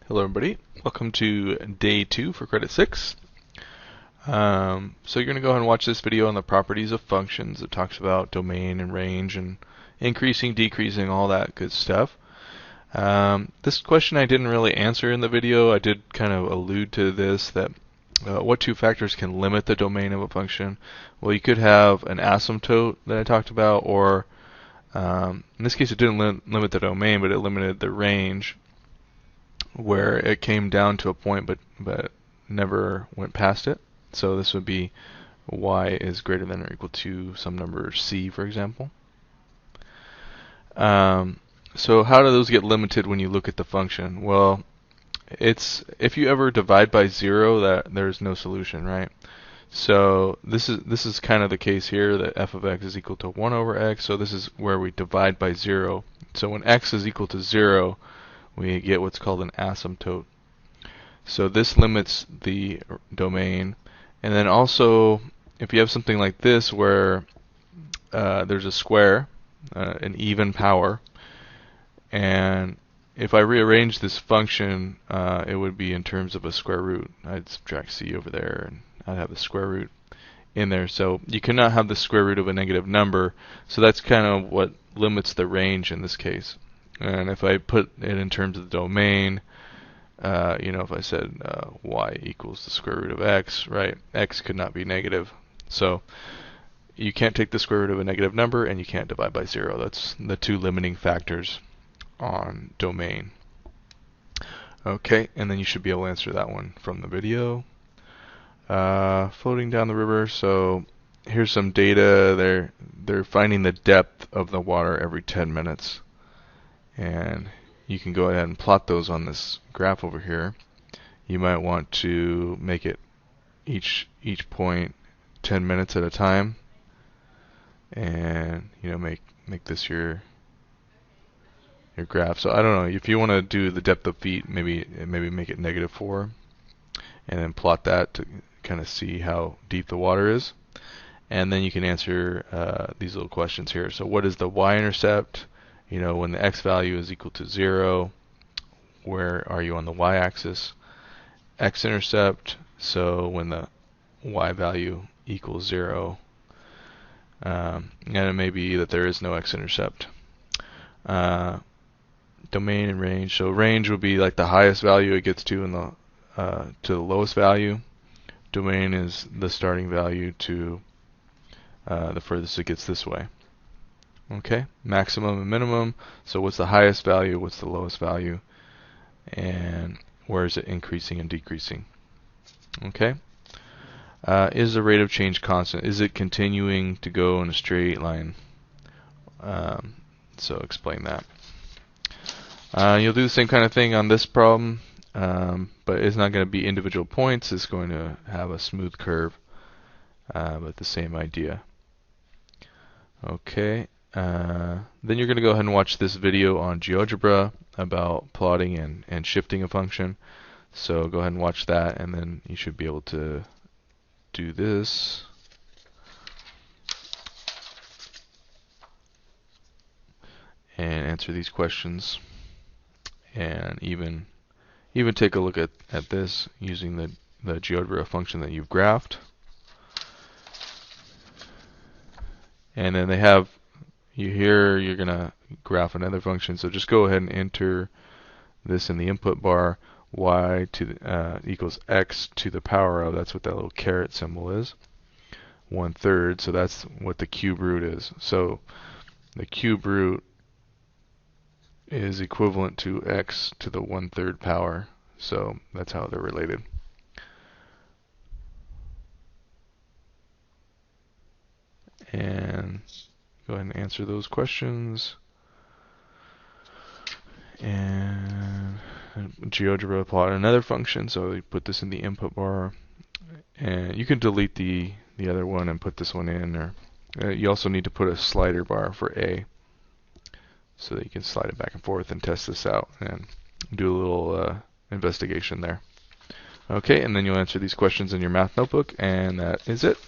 Hello everybody, welcome to day 2 for credit 6. So you're going to go ahead and watch this video on the properties of functions. It talks about domain and range and increasing, decreasing, all that good stuff. This question I didn't really answer in the video. I did kind of allude to this, that what two factors can limit the domain of a function? Well, you could have an asymptote that I talked about, or in this case it didn't limit the domain, but it limited the range, where it came down to a point but never went past it. So this would be y is greater than or equal to some number c, for example. So how do those get limited when you look at the function? Well, it's if you ever divide by 0, that there's no solution, right? So this is kind of the case here, that f of x is equal to 1 over x. So this is where we divide by 0. So when x is equal to 0, we get what's called an asymptote. So this limits the domain. And then also, if you have something like this where there's a square, an even power, and if I rearrange this function, it would be in terms of a square root. I'd subtract c over there, and I'd have the square root in there. So you cannot have the square root of a negative number. So that's kind of what limits the range in this case. And if I put it in terms of the domain, if I said y equals the square root of x, right, x could not be negative. So you can't take the square root of a negative number, and you can't divide by 0. That's the two limiting factors on domain. Okay, and then you should be able to answer that one from the video. Floating down the river, so here's some data. They're finding the depth of the water every 10 minutes. And you can go ahead and plot those on this graph over here. You might want to make it each point 10 minutes at a time, and make this your graph. So I don't know, if you want to do the depth of feet, maybe make it -4, and then plot that to kind of see how deep the water is. And then you can answer these little questions here. So what is the y-intercept? When the x value is equal to 0, where are you on the y-axis? X-intercept, so when the y value equals 0, and it may be that there is no x-intercept. Domain and range, so range would be like the highest value it gets to, in the to the lowest value. Domain is the starting value to the furthest it gets this way. Okay, maximum and minimum. So what's the highest value, what's the lowest value, and where is it increasing and decreasing? Okay. Is the rate of change constant? Is it continuing to go in a straight line? So explain that. You'll do the same kind of thing on this problem, but it's not going to be individual points. It's going to have a smooth curve, but the same idea. Okay. Then you're going to go ahead and watch this video on GeoGebra about plotting and shifting a function. So go ahead and watch that, and then you should be able to do this. And answer these questions. And even take a look at this using the GeoGebra function that you've graphed. And then they have you're going to graph another function, so just go ahead and enter this in the input bar, y equals x to the power of, that's what that little caret symbol is, 1/3, so that's what the cube root is. So the cube root is equivalent to x to the 1/3 power, so that's how they're related. And go ahead and answer those questions. And GeoGebra plot another function, so you put this in the input bar. And you can delete the other one and put this one in, or you also need to put a slider bar for A, so that you can slide it back and forth and test this out and do a little investigation there. Okay, and then you'll answer these questions in your math notebook, and that is it.